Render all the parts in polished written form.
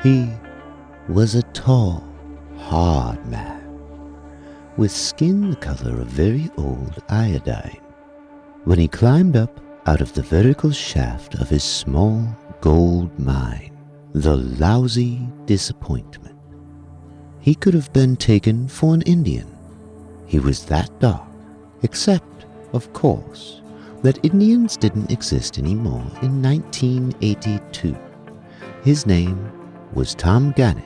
He was a tall, hard man, with skin the color of very old iodine. When he climbed up out of the vertical shaft of his small gold mine, the lousy disappointment, he could have been taken for an Indian. He was that dark, except, of course, that Indians didn't exist anymore in 1982. His name was Tom Gannett,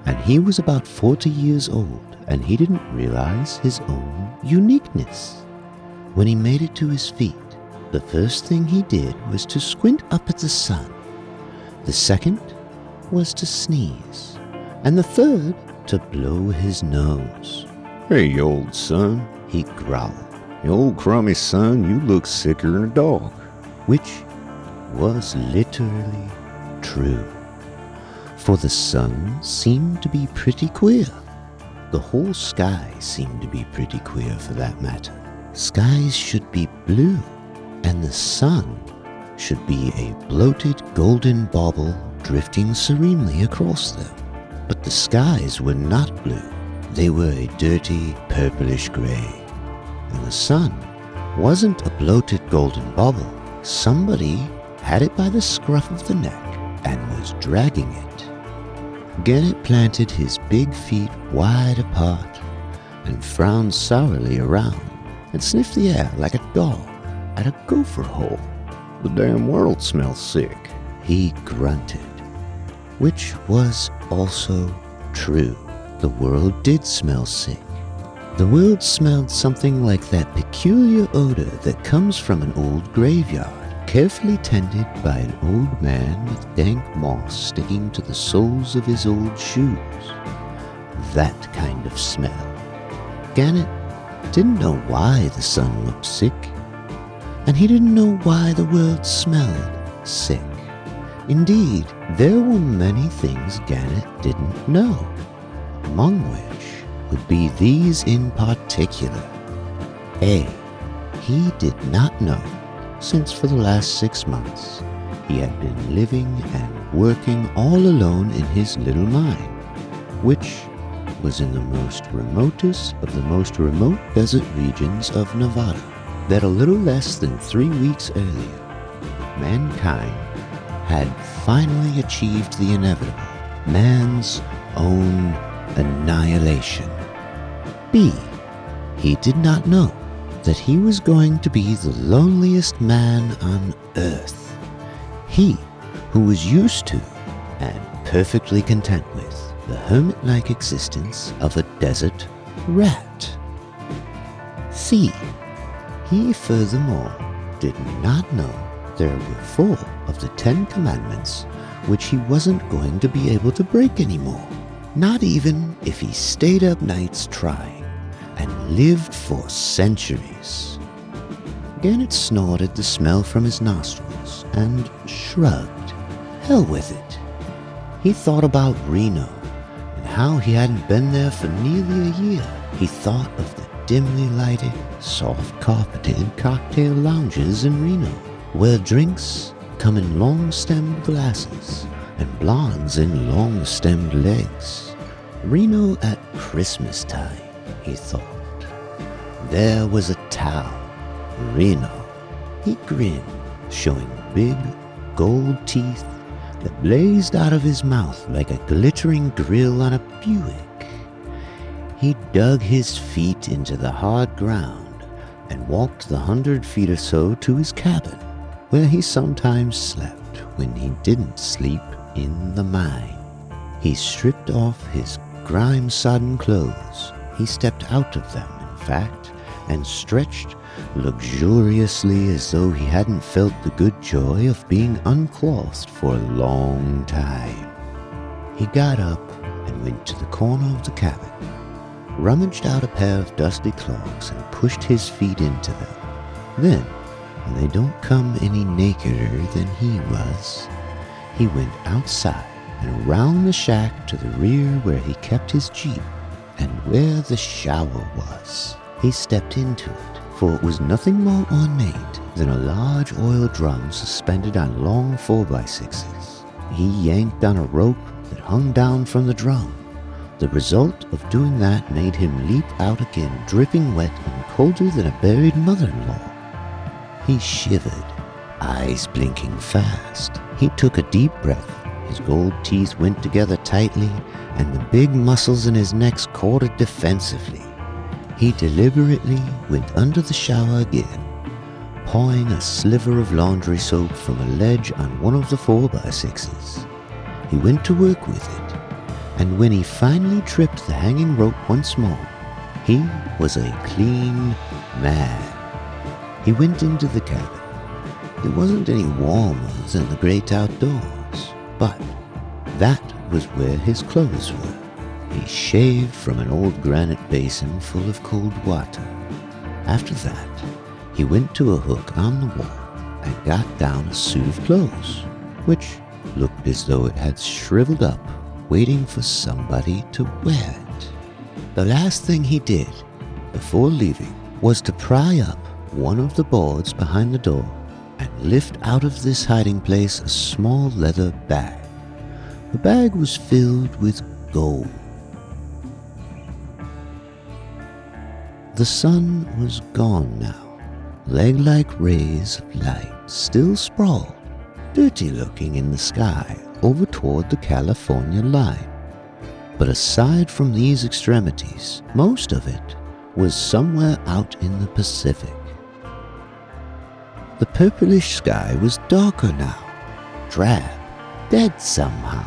and he was about 40 years old, and he didn't realize his own uniqueness. When he made it to his feet, the first thing he did was to squint up at the sun. The second was to sneeze, and the third to blow his nose. "Hey, old son," he growled, "you old crummy son, you look sicker than a dog." which was literally true. For the sun seemed to be pretty queer. The whole sky seemed to be pretty queer, for that matter. Skies should be blue, and the sun should be a bloated golden bauble drifting serenely across them. But the skies were not blue. They were a dirty purplish gray. And the sun wasn't a bloated golden bauble. Somebody had it by the scruff of the neck and was dragging it. Gannett planted his big feet wide apart and frowned sourly around and sniffed the air like a dog at a gopher hole. "The damn world smells sick." He grunted, which was also true. The world did smell sick. The world smelled something like that peculiar odor that comes from an old graveyard, carefully tended by an old man with dank moss sticking to the soles of his old shoes. That kind of smell. Gannett didn't know why the sun looked sick, and he didn't know why the world smelled sick. Indeed, there were many things Gannett didn't know, among which would be these in particular. A. He did not know, since for the last 6 months he had been living and working all alone in his little mine, which was in the most remotest of the most remote desert regions of Nevada, that a little less than 3 weeks earlier, mankind had finally achieved the inevitable, man's own annihilation. B. He did not know that he was going to be the loneliest man on earth. He, who was used to and perfectly content with the hermit-like existence of a desert rat. C. He furthermore did not know there were 4 of the 10 commandments which he wasn't going to be able to break anymore, not even if he stayed up nights trying and lived for centuries. Gannett snorted the smell from his nostrils and shrugged. Hell with it. He thought about Reno and how he hadn't been there for nearly a year. He thought of the dimly lighted, soft-carpeted cocktail lounges in Reno, where drinks come in long-stemmed glasses and blondes in long-stemmed legs. Reno at Christmas time, he thought. There was a town, Reno. He grinned, showing big gold teeth that blazed out of his mouth like a glittering grill on a Buick. He dug his feet into the hard ground and walked the 100 feet or so to his cabin, where he sometimes slept when he didn't sleep in the mine. He stripped off his grime-sodden clothes. He stepped out of them, in fact, and stretched luxuriously as though he hadn't felt the good joy of being unclothed for a long time. He got up and went to the corner of the cabin, rummaged out a pair of dusty clogs and pushed his feet into them. Then, when they don't come any nakeder than he was, he went outside and around the shack to the rear where he kept his Jeep and where the shower was. He stepped into it, for it was nothing more ornate than a large oil drum suspended on long 4x6s. He yanked on a rope that hung down from the drum. The result of doing that made him leap out again, dripping wet and colder than a buried mother-in-law. He shivered, eyes blinking fast. He took a deep breath. His gold teeth went together tightly, and the big muscles in his neck corded defensively. He deliberately went under the shower again, pawing a sliver of laundry soap from a ledge on one of the 4x6s. He went to work with it, and when he finally tripped the hanging rope once more, he was a clean man. He went into the cabin. There wasn't any warmer than the great outdoors, but that was where his clothes were. He shaved from an old granite basin full of cold water. After that, he went to a hook on the wall and got down a suit of clothes, which looked as though it had shriveled up, waiting for somebody to wear it. The last thing he did before leaving was to pry up one of the boards behind the door and lift out of this hiding place a small leather bag. The bag was filled with gold. The sun was gone now. Leg-like rays of light still sprawled, dirty-looking in the sky over toward the California line. But aside from these extremities, most of it was somewhere out in the Pacific. The purplish sky was darker now, drab, dead somehow.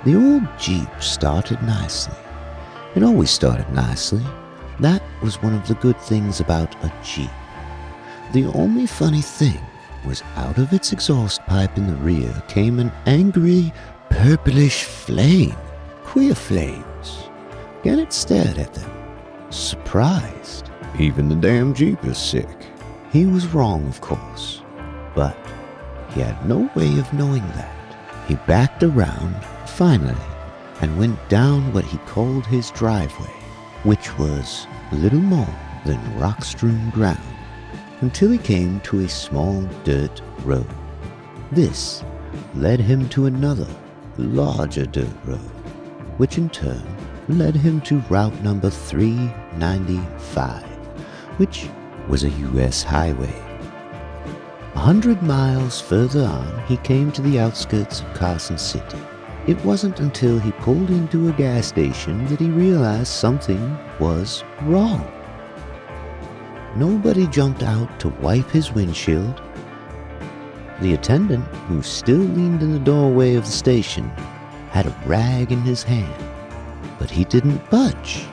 The old Jeep started nicely. It always started nicely. That was one of the good things about a Jeep. The only funny thing was out of its exhaust pipe in the rear came an angry, purplish flame. Queer flames. Gannett stared at them, surprised. Even the damn Jeep is sick. He was wrong, of course, but he had no way of knowing that. He backed around, finally, and went down what he called his driveway, which was little more than rock-strewn ground, until he came to a small dirt road. This led him to another, larger dirt road, which in turn led him to route number 395, which was a U.S. highway. 100 miles further on, he came to the outskirts of Carson City. It wasn't until he pulled into a gas station that he realized something was wrong. Nobody jumped out to wipe his windshield. The attendant, who still leaned in the doorway of the station, had a rag in his hand, but he didn't budge.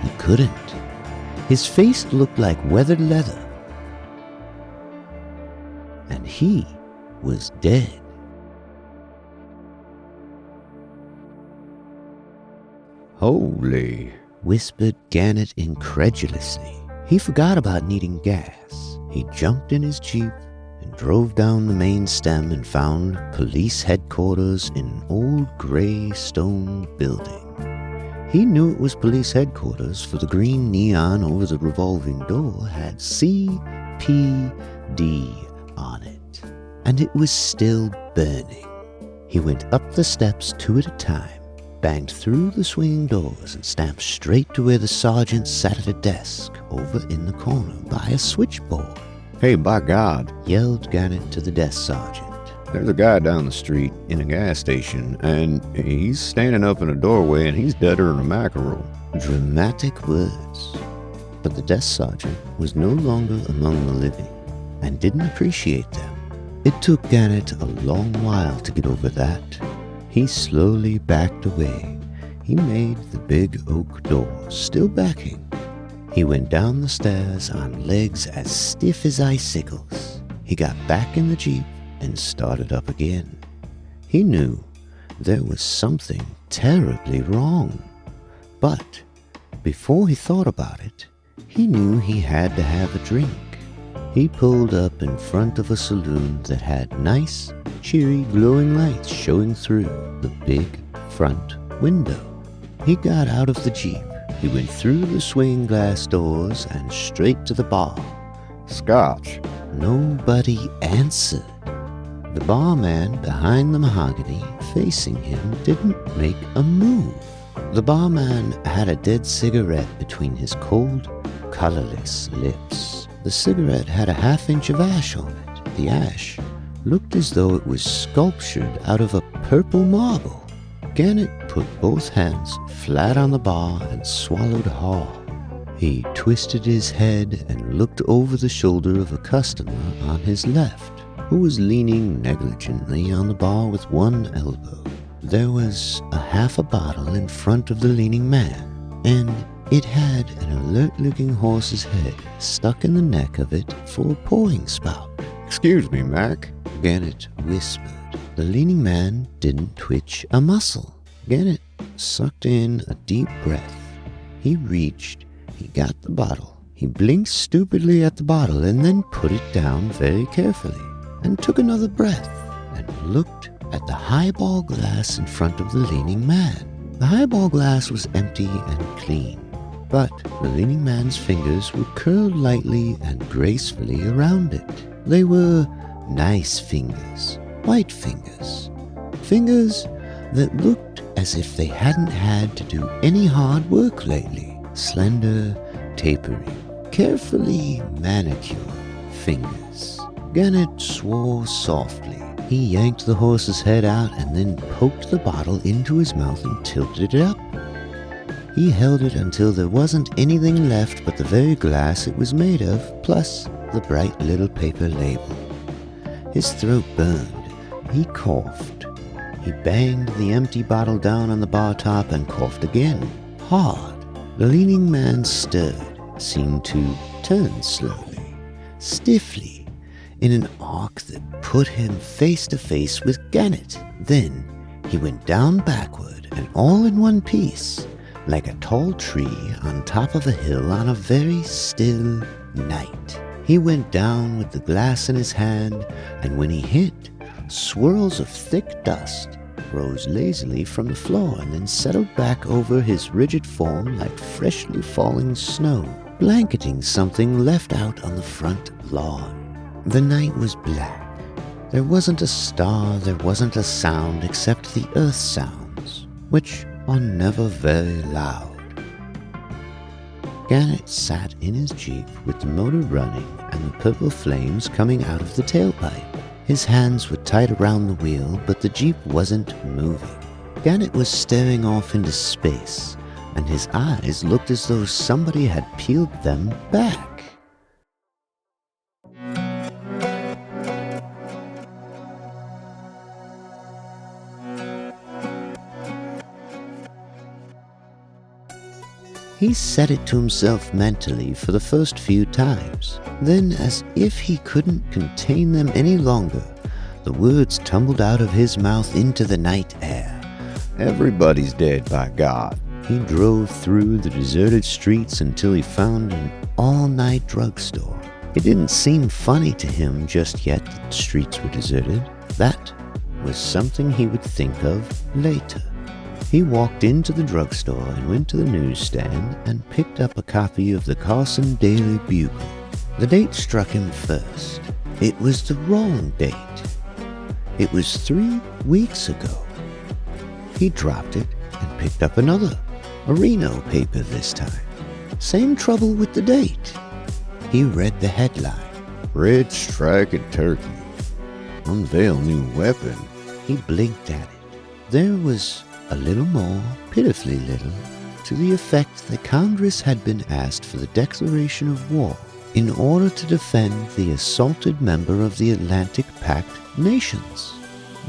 He couldn't. His face looked like weathered leather, and he was dead. Holy, whispered Gannett incredulously. He forgot about needing gas. He jumped in his Jeep and drove down the main stem and found police headquarters in an old gray stone building. He knew it was police headquarters, for the green neon over the revolving door had CPD on it, and it was still burning. He went up the steps 2 at a time, banged through the swinging doors, and stamped straight to where the sergeant sat at a desk over in the corner by a switchboard. hey, by God, Yelled Gannett to the desk sergeant. there's a guy down the street in a gas station, and he's standing up in a doorway, and he's deader than a mackerel. Dramatic words. But the desk sergeant was no longer among the living, and didn't appreciate them. It took Gannett a long while to get over that. He slowly backed away. He made the big oak door, still backing. He went down the stairs on legs as stiff as icicles. He got back in the Jeep and started up again. He knew there was something terribly wrong. But before he thought about it, he knew he had to have a drink. He pulled up in front of a saloon that had nice, cheery, glowing lights showing through the big front window. He got out of the Jeep. He went through the swing glass doors and straight to the bar. Scotch. Nobody answered. The barman behind the mahogany facing him didn't make a move. The barman had a dead cigarette between his cold, colorless lips. The cigarette had a half-inch of ash on it. The ash looked as though it was sculptured out of a purple marble. Gannett put both hands flat on the bar and swallowed hard. He twisted his head and looked over the shoulder of a customer on his left, who was leaning negligently on the bar with one elbow. There was a half a bottle in front of the leaning man, and it had an alert-looking horse's head stuck in the neck of it for a pouring spout. Excuse me, Mac. Gannett whispered. The leaning man didn't twitch a muscle. Gannett sucked in a deep breath. He reached, he got the bottle. He blinked stupidly at the bottle and then put it down very carefully, and took another breath and looked at the highball glass in front of the leaning man. The highball glass was empty and clean, but the leaning man's fingers were curled lightly and gracefully around it. They were nice fingers, white fingers, fingers that looked as if they hadn't had to do any hard work lately. Slender, tapering, carefully manicured fingers. Gannett swore softly. He yanked the horse's head out and then poked the bottle into his mouth and tilted it up. He held it until there wasn't anything left but the very glass it was made of, plus the bright little paper label. His throat burned. He coughed. He banged the empty bottle down on the bar top and coughed again, hard. The leaning man stirred, seemed to turn slowly, stiffly, in an arc that put him face to face with Gannett. Then he went down backward and all in one piece, like a tall tree on top of a hill on a very still night. He went down with the glass in his hand, and when he hit, swirls of thick dust rose lazily from the floor and then settled back over his rigid form like freshly falling snow, blanketing something left out on the front lawn. The night was black. There wasn't a star, there wasn't a sound except the earth sounds, which are never very loud. Gannett sat in his Jeep with the motor running and the purple flames coming out of the tailpipe. His hands were tight around the wheel, but the Jeep wasn't moving. Gannett was staring off into space, and his eyes looked as though somebody had peeled them back. He said it to himself mentally for the first few times. Then, as if he couldn't contain them any longer, the words tumbled out of his mouth into the night air. Everybody's dead, by God. He drove through the deserted streets until he found an all-night drugstore. It didn't seem funny to him just yet that the streets were deserted. That was something he would think of later. He walked into the drugstore and went to the newsstand and picked up a copy of the Carson Daily Bugle. The date struck him first. It was the wrong date. It was 3 weeks ago. He dropped it and picked up another, a Reno paper this time. Same trouble with the date. He read the headline. Red Striking Turkey. Unveil new weapon. He blinked at it. There was a little more, pitifully little, to the effect that Congress had been asked for the declaration of war in order to defend the assaulted member of the Atlantic Pact nations.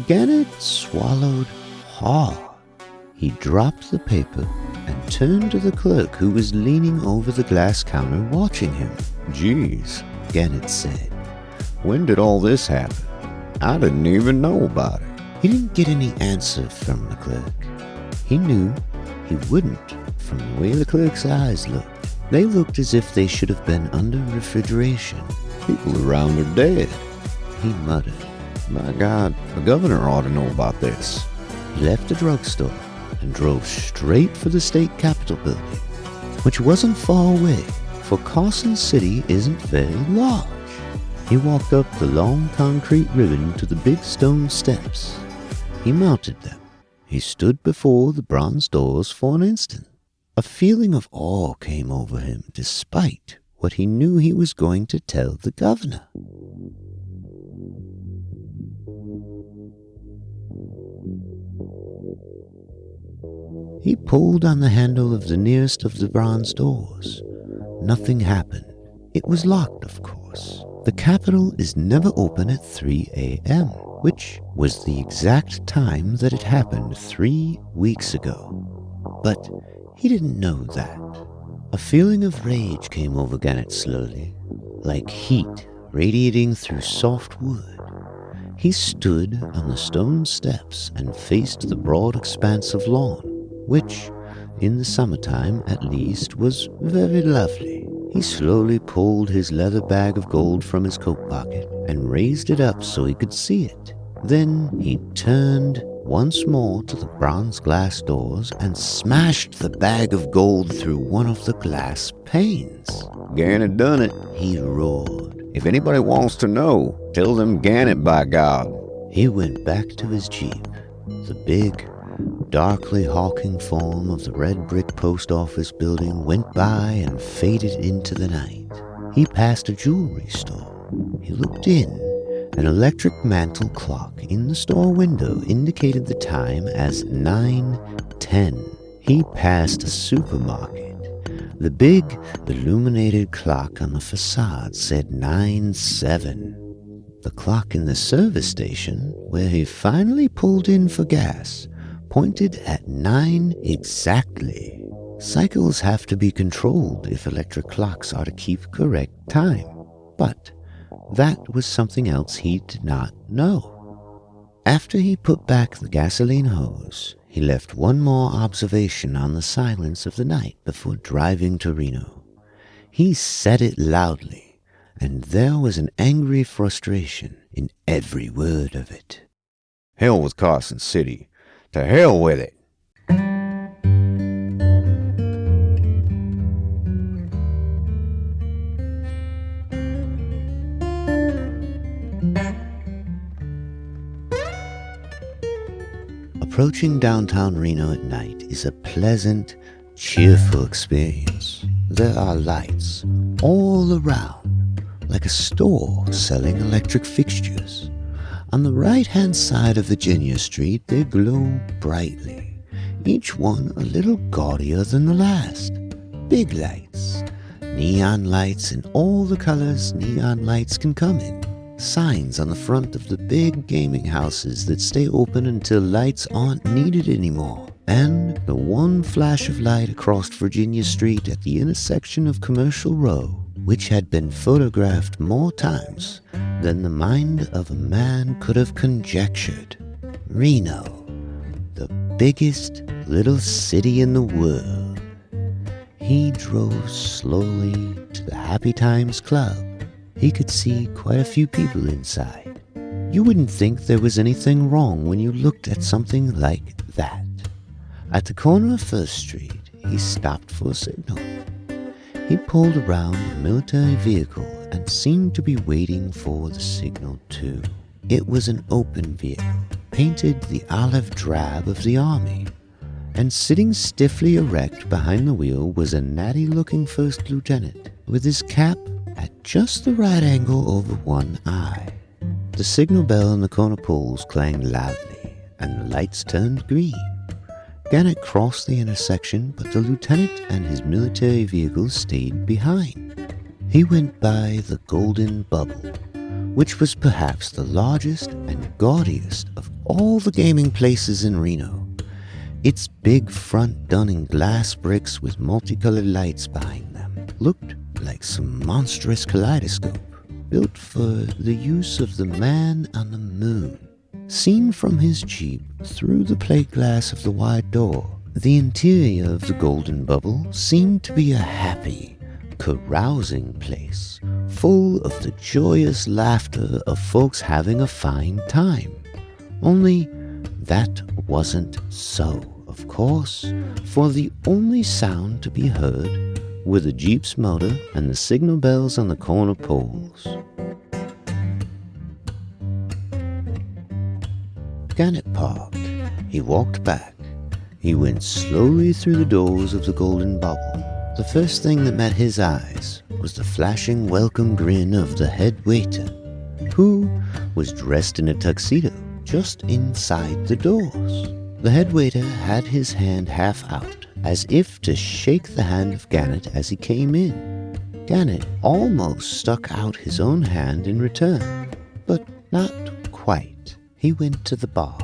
Gannett swallowed hard. He dropped the paper and turned to the clerk who was leaning over the glass counter watching him. Geez, Gannett said. When did all this happen? I didn't even know about it. He didn't get any answer from the clerk. He knew he wouldn't from the way the clerk's eyes looked. They looked as if they should have been under refrigeration. People around are dead. He muttered. My God, the governor ought to know about this. He left the drugstore and drove straight for the state capitol building, which wasn't far away, for Carson City isn't very large. He walked up the long concrete ribbon to the big stone steps. He mounted them. He stood before the bronze doors for an instant. A feeling of awe came over him despite what he knew he was going to tell the governor. He pulled on the handle of the nearest of the bronze doors. Nothing happened. It was locked, of course. The Capitol is never open at 3 a.m., which was the exact time that it happened 3 weeks ago. But he didn't know that. A feeling of rage came over Gannett slowly, like heat radiating through soft wood. He stood on the stone steps and faced the broad expanse of lawn, which, in the summertime at least, was very lovely. He slowly pulled his leather bag of gold from his coat pocket and raised it up so he could see it. Then he turned once more to the bronze glass doors and smashed the bag of gold through one of the glass panes. Gannett done it. He roared. If anybody wants to know, tell them Gannett, by God. He went back to his jeep. The big, darkly hawking form of the red brick post office building went by and faded into the night. He passed a jewelry store. He looked in. An electric mantle clock in the store window indicated the time as 9:10. He passed a supermarket. The big, illuminated clock on the facade said 9:07. The clock in the service station, where he finally pulled in for gas, pointed at 9 exactly. Cycles have to be controlled if electric clocks are to keep correct time. But that was something else he did not know. After he put back the gasoline hose, he left one more observation on the silence of the night before driving to Reno. He said it loudly, and there was an angry frustration in every word of it. Hell with Carson City. To hell with it. Approaching downtown Reno at night is a pleasant, cheerful experience. There are lights all around, like a store selling electric fixtures. On the right-hand side of Virginia Street, they glow brightly, each one a little gaudier than the last. Big lights, neon lights in all the colors neon lights can come in. Signs on the front of the big gaming houses that stay open until lights aren't needed anymore. And the one flash of light across Virginia Street at the intersection of Commercial Row, which had been photographed more times than the mind of a man could have conjectured. Reno, the biggest little city in the world. He drove slowly to the Happy Times Club. He could see quite a few people inside. You wouldn't think there was anything wrong when you looked at something like that. At the corner of First Street, he stopped for a signal. He pulled around a military vehicle and seemed to be waiting for the signal too. It was an open vehicle, painted the olive drab of the army, and sitting stiffly erect behind the wheel was a natty-looking first lieutenant with his cap at just the right angle over one eye. The signal bell on the corner poles clanged loudly, and the lights turned green. Gannett crossed the intersection, but the lieutenant and his military vehicle stayed behind. He went by the Golden Bubble, which was perhaps the largest and gaudiest of all the gaming places in Reno. Its big front done in glass bricks with multicolored lights behind them looked like some monstrous kaleidoscope built for the use of the man on the moon. Seen from his jeep through the plate glass of the wide door, the interior of the Golden Bubble seemed to be a happy, carousing place, full of the joyous laughter of folks having a fine time. Only that wasn't so, of course, for the only sound to be heard were the jeep's motor and the signal bells on the corner poles. Gannett paused. He walked back. He went slowly through the doors of the golden bubble. The first thing that met his eyes was the flashing welcome grin of the head waiter, who was dressed in a tuxedo just inside the doors. The head waiter had his hand half out, as if to shake the hand of Gannett as he came in. Gannett almost stuck out his own hand in return, but not quite. He went to the bar.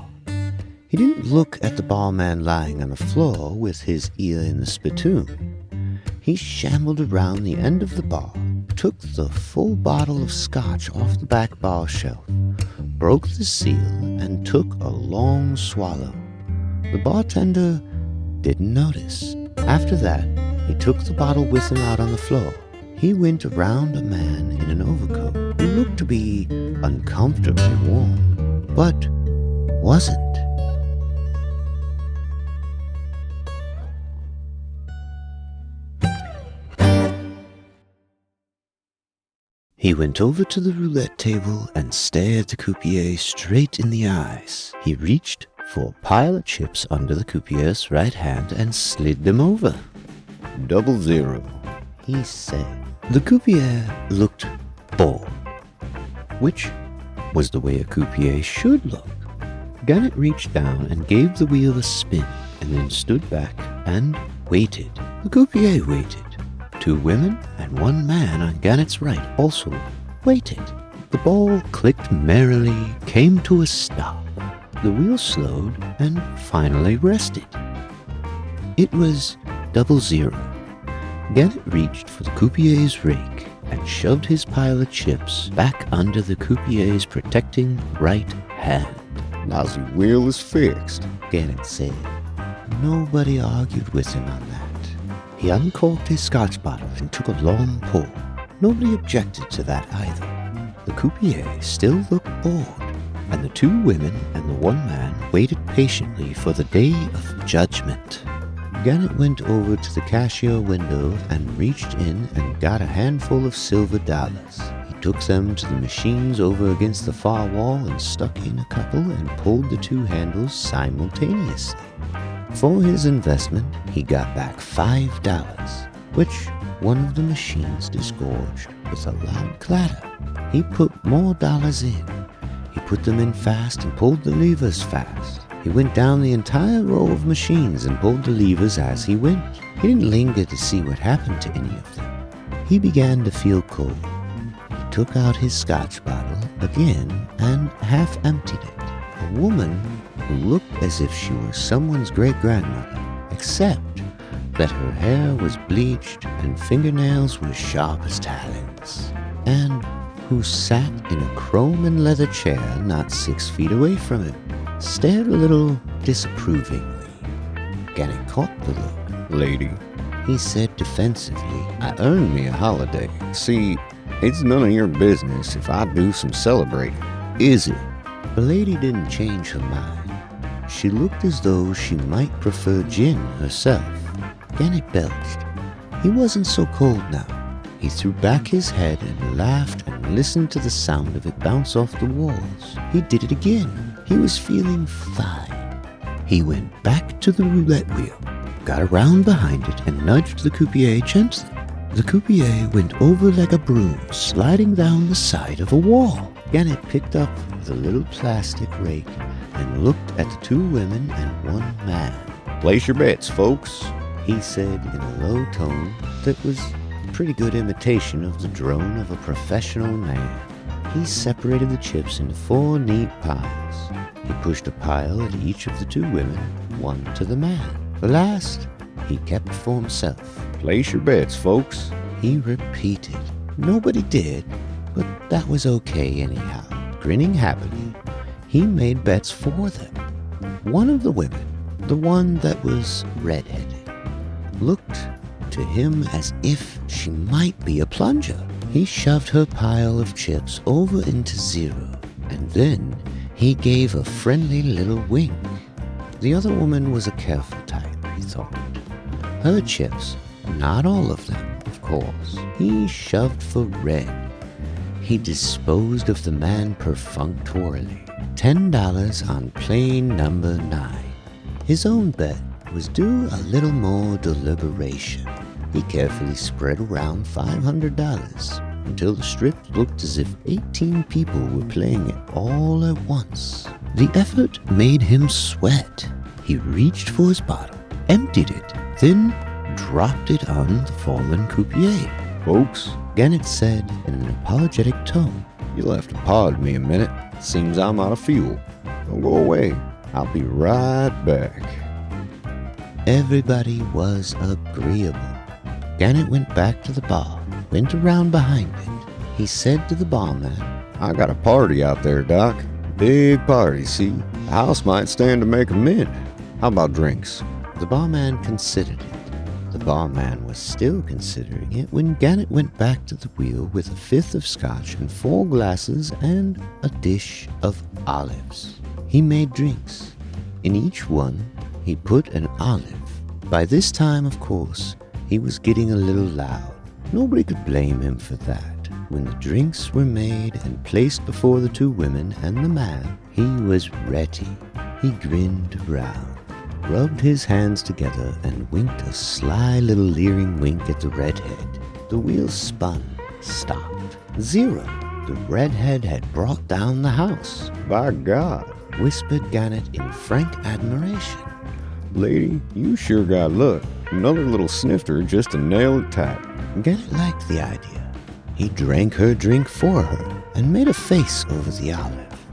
He didn't look at the barman lying on the floor with his ear in the spittoon. He shambled around the end of the bar, took the full bottle of scotch off the back bar shelf, broke the seal, and took a long swallow. The bartender didn't notice. After that, he took the bottle with him out on the floor. He went around a man in an overcoat who looked to be uncomfortably warm, but wasn't. He went over to the roulette table and stared the croupier straight in the eyes. He reached for a pile of chips under the croupier's right hand and slid them over. 00, he said. The croupier looked bored, which was the way a croupier should look. Gannett reached down and gave the wheel a spin and then stood back and waited. The croupier waited. 2 women and 1 man on Gannett's right also waited. The ball clicked merrily, came to a stop. The wheel slowed and finally rested. It was 00. Gannett reached for the croupier's rake and shoved his pile of chips back under the croupier's protecting right hand. Now the wheel is fixed, Gannett said. Nobody argued with him on that. He uncorked his scotch bottle and took a long pull. Nobody objected to that either. The croupier still looked bored, and the 2 women and the 1 man waited patiently for the day of judgment. Gannett went over to the cashier window and reached in and got a handful of silver dollars. He took them to the machines over against the far wall and stuck in a couple and pulled the 2 handles simultaneously. For his investment, he got back $5, which one of the machines disgorged with a loud clatter. He put more dollars in. He put them in fast and pulled the levers fast. He went down the entire row of machines and pulled the levers as he went. He didn't linger to see what happened to any of them. He began to feel cold. He took out his scotch bottle again and half emptied it. A woman who looked as if she were someone's great-grandmother, except that her hair was bleached and fingernails were sharp as talons, and who sat in a chrome and leather chair not 6 feet away from him, stared a little disapprovingly. Gannett caught the look. lady. He said defensively. I earned me a holiday. See, it's none of your business if I do some celebrating. Is it? The lady didn't change her mind. She looked as though she might prefer gin herself. Gannett belched. He wasn't so cold now. He threw back his head and laughed and listened to the sound of it bounce off the walls. He did it again. He was feeling fine. He went back to the roulette wheel, got around behind it, and nudged the croupier gently. The croupier went over like a broom, sliding down the side of a wall. Gannett picked up the little plastic rake and looked at the 2 women and 1 man. Place your bets, folks, He said in a low tone that was a pretty good imitation of the drone of a professional man. He separated the chips into 4 neat piles. He pushed a pile at each of the 2 women, 1 to the man. The last he kept for himself. Place your bets, folks. He repeated. Nobody did, but that was okay anyhow. Grinning happily, he made bets for them. One of the women, the one that was red-headed, looked to him as if she might be a plunger. He shoved her pile of chips over into 0, and then he gave a friendly little wink. The other woman was a careful type, he thought. Her chips, not all of them, of course, he shoved for red. He disposed of the man perfunctorily. $10 on plain number 9. His own bet was due a little more deliberation. He carefully spread around $500 until the strip looked as if 18 people were playing it all at once. The effort made him sweat. He reached for his bottle, emptied it, then dropped it on the fallen croupier. Folks, Gannett said in an apologetic tone, you'll have to pardon me a minute. Seems I'm out of fuel. Don't go away. I'll be right back. Everybody was agreeable. Gannett went back to the bar, went around behind it. He said to the barman, I got a party out there, Doc. Big party, see? The house might stand to make a mint. How about drinks? The barman considered it. The barman was still considering it when Gannett went back to the wheel with a fifth of scotch and 4 glasses and a dish of olives. He made drinks. In each one, he put an olive. By this time, of course, he was getting a little loud. Nobody could blame him for that. When the drinks were made and placed before the 2 women and the man, he was ready. He grinned around, rubbed his hands together, and winked a sly little leering wink at the redhead. The wheel spun, stopped. 0. The redhead had brought down the house. By God, Whispered Gannett in frank admiration. lady, you sure got luck. Another little snifter just to nail it tight. Gannett liked the idea. He drank her drink for her and made a face over the olive.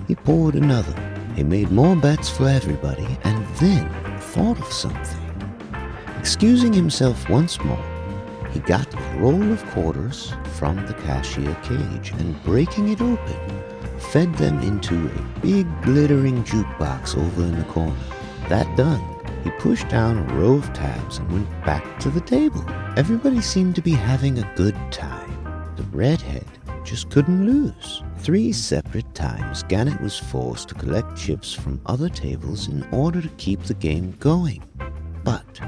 He poured another. He made more bets for everybody and then thought of something. Excusing himself once more, he got a roll of quarters from the cashier cage and, breaking it open, fed them into a big glittering jukebox over in the corner. That done, he pushed down a row of tabs and went back to the table. Everybody seemed to be having a good time. The redhead just couldn't lose. 3 separate times, Gannett was forced to collect chips from other tables in order to keep the game going. But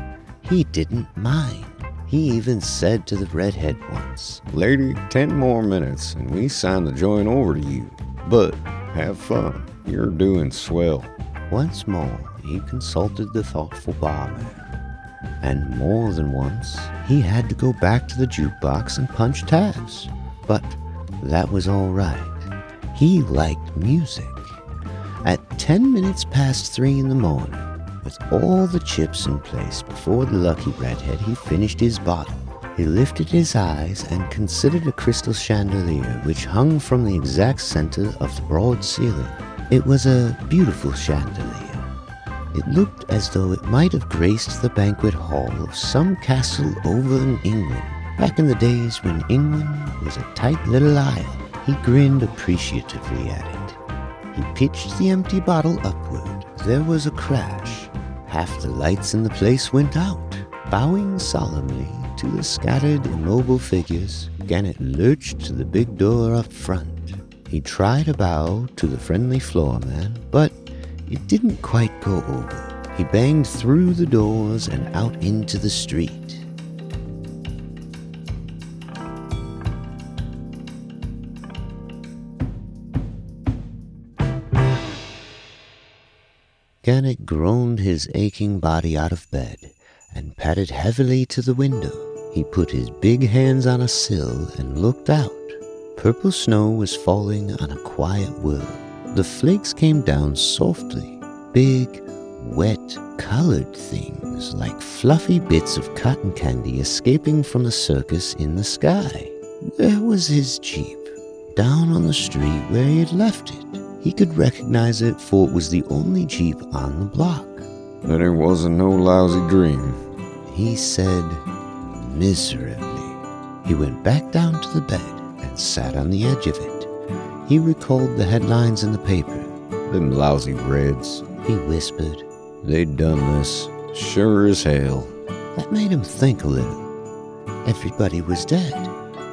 he didn't mind. He even said to the redhead once, Lady, 10 more minutes and we sign the joint over to you. But have fun. You're doing swell. Once more, he consulted the thoughtful barman. And more than once, he had to go back to the jukebox and punch tabs. But that was all right. He liked music. At 10 minutes past 3 in the morning, with all the chips in place before the lucky redhead, he finished his bottle. He lifted his eyes and considered a crystal chandelier which hung from the exact center of the broad ceiling. It was a beautiful chandelier. It looked as though it might have graced the banquet hall of some castle over in England, back in the days when England was a tight little isle. He grinned appreciatively at it. He pitched the empty bottle upward. There was a crash. Half the lights in the place went out. Bowing solemnly to the scattered, immobile figures, Gannett lurched to the big door up front. He tried a bow to the friendly floorman, but it didn't quite go over. He banged through the doors and out into the street. Gannett groaned his aching body out of bed and padded heavily to the window. He put his big hands on a sill and looked out. Purple snow was falling on a quiet world. The flakes came down softly, big, wet, colored things like fluffy bits of cotton candy escaping from the circus in the sky. There was his Jeep, down on the street where he had left it. He could recognize it, for it was the only Jeep on the block. Then it wasn't no lousy dream, he said miserably. He went back down to the bed and sat on the edge of it. He recalled the headlines in the paper. Them lousy Reds. He whispered. They'd done this, sure as hell. That made him think a little. Everybody was dead.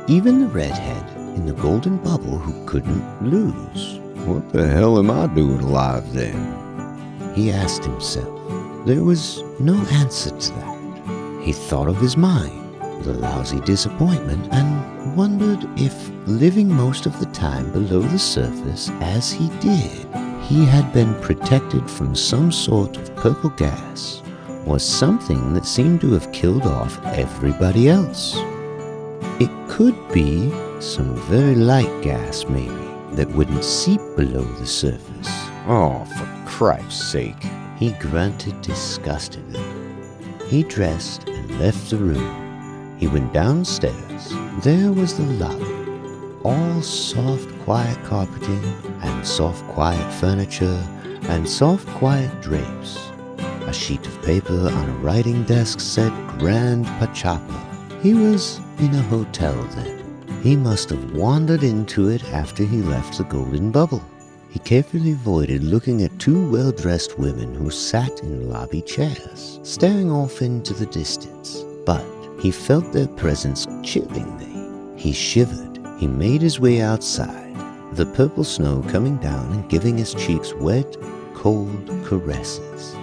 Even the redhead in the golden bubble who couldn't lose. What the hell am I doing alive then? He asked himself. There was no answer to that. He thought of his mind, the lousy disappointment, and wondered if living most of the time below the surface as he did he had been protected from some sort of purple gas or something that seemed to have killed off everybody else. It could be some very light gas, maybe, that wouldn't seep below the surface. Oh, for Christ's sake. He grunted disgustedly. He dressed and left the room. He went downstairs. There was the lobby. All soft, quiet carpeting, and soft, quiet furniture, and soft, quiet drapes. A sheet of paper on a writing desk said Grand Pachapa. He was in a hotel then. He must have wandered into it after he left the Golden Bubble. He carefully avoided looking at two well-dressed women who sat in lobby chairs, staring off into the distance. But he felt their presence chillingly. He shivered. He made his way outside, the purple snow coming down and giving his cheeks wet, cold caresses.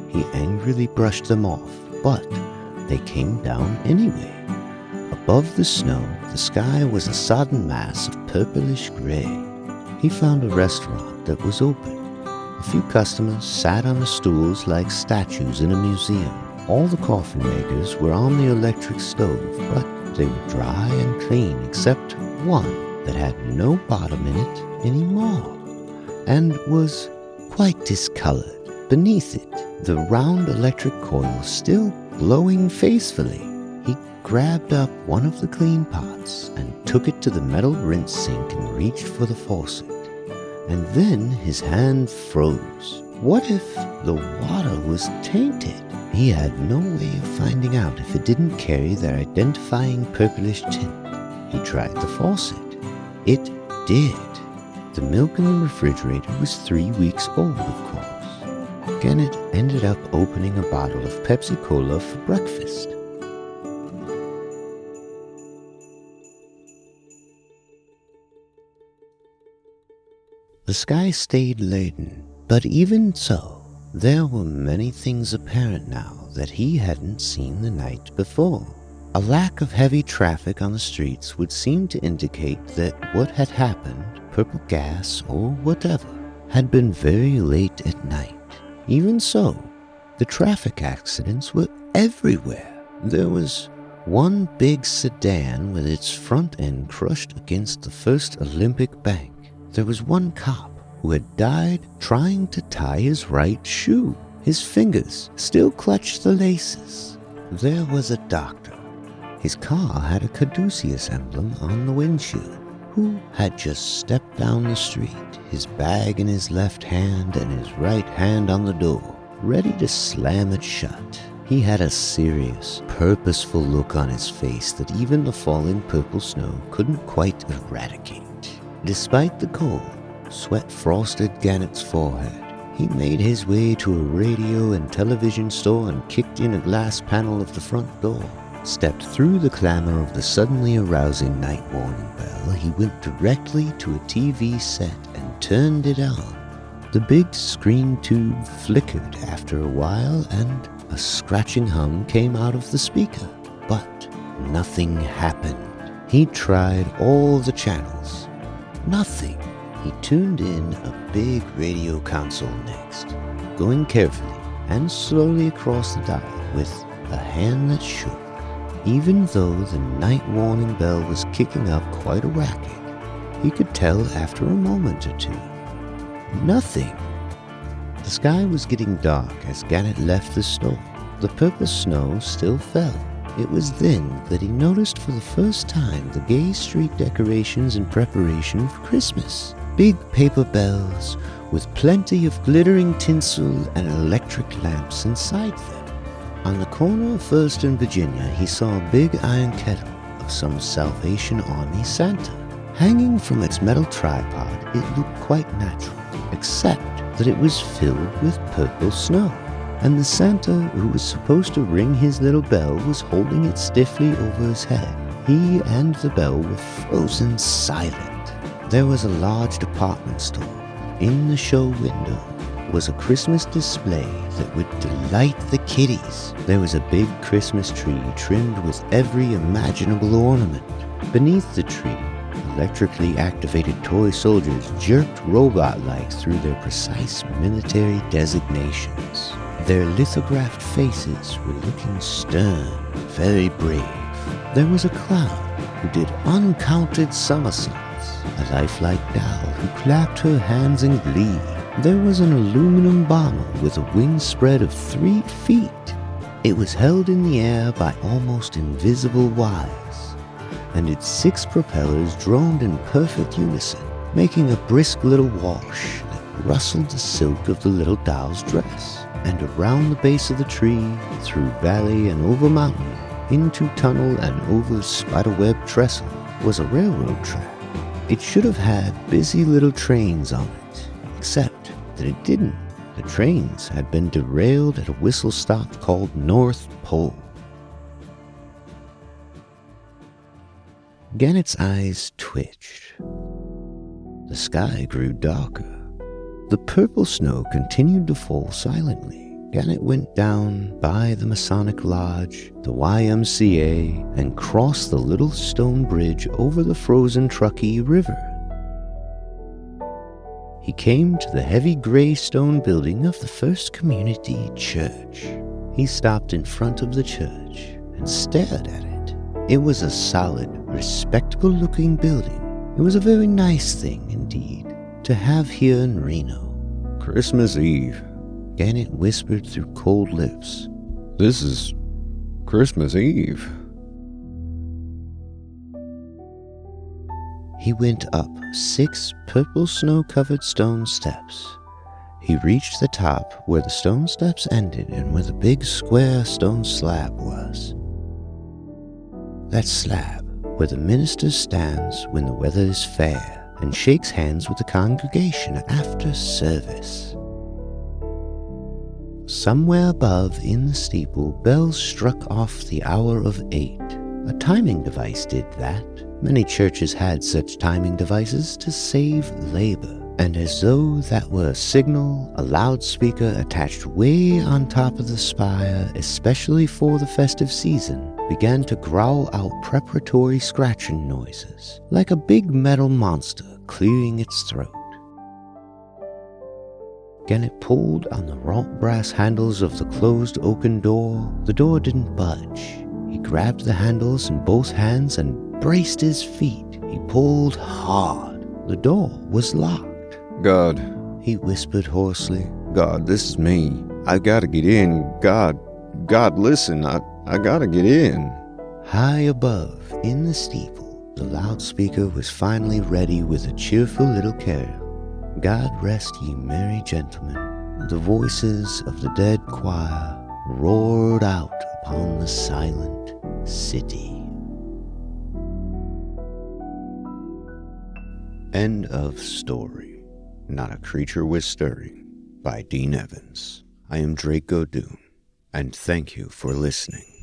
He angrily brushed them off, but they came down anyway. Above the snow, the sky was a sodden mass of purplish gray. He found a restaurant that was open. A few customers sat on the stools like statues in a museum. All the coffee makers were on the electric stove, but they were dry and clean except one that had no bottom in it anymore and was quite discolored. Beneath it, the round electric coil still glowing faithfully. He grabbed up one of the clean pots and took it to the metal rinse sink and reached for the faucet. And then his hand froze. What if the water was tainted? He had no way of finding out if it didn't carry their identifying purplish tint. He tried the faucet. It did. The milk in the refrigerator was 3 weeks old, of course. Gannett ended up opening a bottle of Pepsi-Cola for breakfast. The sky stayed laden, but even so, there were many things apparent now that he hadn't seen the night before. A lack of heavy traffic on the streets would seem to indicate that what had happened, purple gas or whatever, had been very late at night. Even so, the traffic accidents were everywhere. There was one big sedan with its front end crushed against the First Olympic Bank. There was one cop who had died trying to tie his right shoe. His fingers still clutched the laces. There was a doctor. His car had a caduceus emblem on the windshield, who had just stepped down the street, his bag in his left hand and his right hand on the door, ready to slam it shut. He had a serious, purposeful look on his face that even the falling purple snow couldn't quite eradicate. Despite the cold, sweat frosted Gannett's forehead. He made his way to a radio and television store and kicked in a glass panel of the front door. Stepped through the clamor of the suddenly arousing night warning bell, he went directly to a TV set and turned it on. The big screen tube flickered after a while and a scratching hum came out of the speaker. But nothing happened. He tried all the channels. Nothing. He tuned in a big radio console next, going carefully and slowly across the dial with a hand that shook. Even though the night warning bell was kicking up quite a racket, he could tell after a moment or two. Nothing. The sky was getting dark as Gannett left the store. The purple snow still fell. It was then that he noticed for the first time the gay street decorations in preparation for Christmas. Big paper bells with plenty of glittering tinsel and electric lamps inside them. On the corner of First and Virginia, he saw a big iron kettle of some Salvation Army Santa. Hanging from its metal tripod, it looked quite natural, except that it was filled with purple snow. And the Santa who was supposed to ring his little bell was holding it stiffly over his head. He and the bell were frozen silent. There was a large department store. In the show window was a Christmas display that would delight the kiddies. There was a big Christmas tree trimmed with every imaginable ornament. Beneath the tree Electrically activated toy soldiers jerked robot-like through their precise military designations. Their lithographed faces were looking stern, very brave. There was a clown who did uncounted somersaults, a lifelike doll who clapped her hands in glee. There was an aluminum bomber with a wingspread of 3 feet. It was held in the air by almost invisible wires, and its 6 propellers droned in perfect unison, making a brisk little wash that rustled the silk of the little doll's dress. And around the base of the tree, through valley and over mountain, into tunnel and over spiderweb trestle, was a railroad track. It should have had busy little trains on it, except that it didn't. The trains had been derailed at a whistle stop called North Pole. Gannett's eyes twitched. The sky grew darker. The purple snow continued to fall silently. Gannett went down by the Masonic Lodge, the YMCA, and crossed the little stone bridge over the frozen Truckee River. He came to the heavy gray stone building of the First Community Church. He stopped in front of the church and stared at it. It was a solid, respectable-looking building. It was a very nice thing indeed to have here in Reno. Christmas Eve. Gannett whispered through cold lips. This is Christmas Eve. He went up 6 purple snow-covered stone steps. He reached the top where the stone steps ended and where the big square stone slab was. That slab where the minister stands when the weather is fair and shakes hands with the congregation after service. Somewhere above in the steeple, bells struck off the hour of 8. A timing device did that. Many churches had such timing devices to save labor. And as though that were a signal, a loudspeaker attached way on top of the spire, especially for the festive season, began to growl out preparatory scratching noises, like a big metal monster clearing its throat. Gannett pulled on the wrought brass handles of the closed oaken door. The door didn't budge. He grabbed the handles in both hands and braced his feet. He pulled hard. The door was locked. God, he whispered hoarsely. God, this is me. I gotta get in. God, listen, I gotta get in. High above, in the steeple, the loudspeaker was finally ready with a cheerful little carol. God rest ye merry gentlemen. The voices of the dead choir roared out upon the silent city. End of story. Not a Creature Was Stirring by Dean Evans. I am Draeke Godoon, and thank you for listening.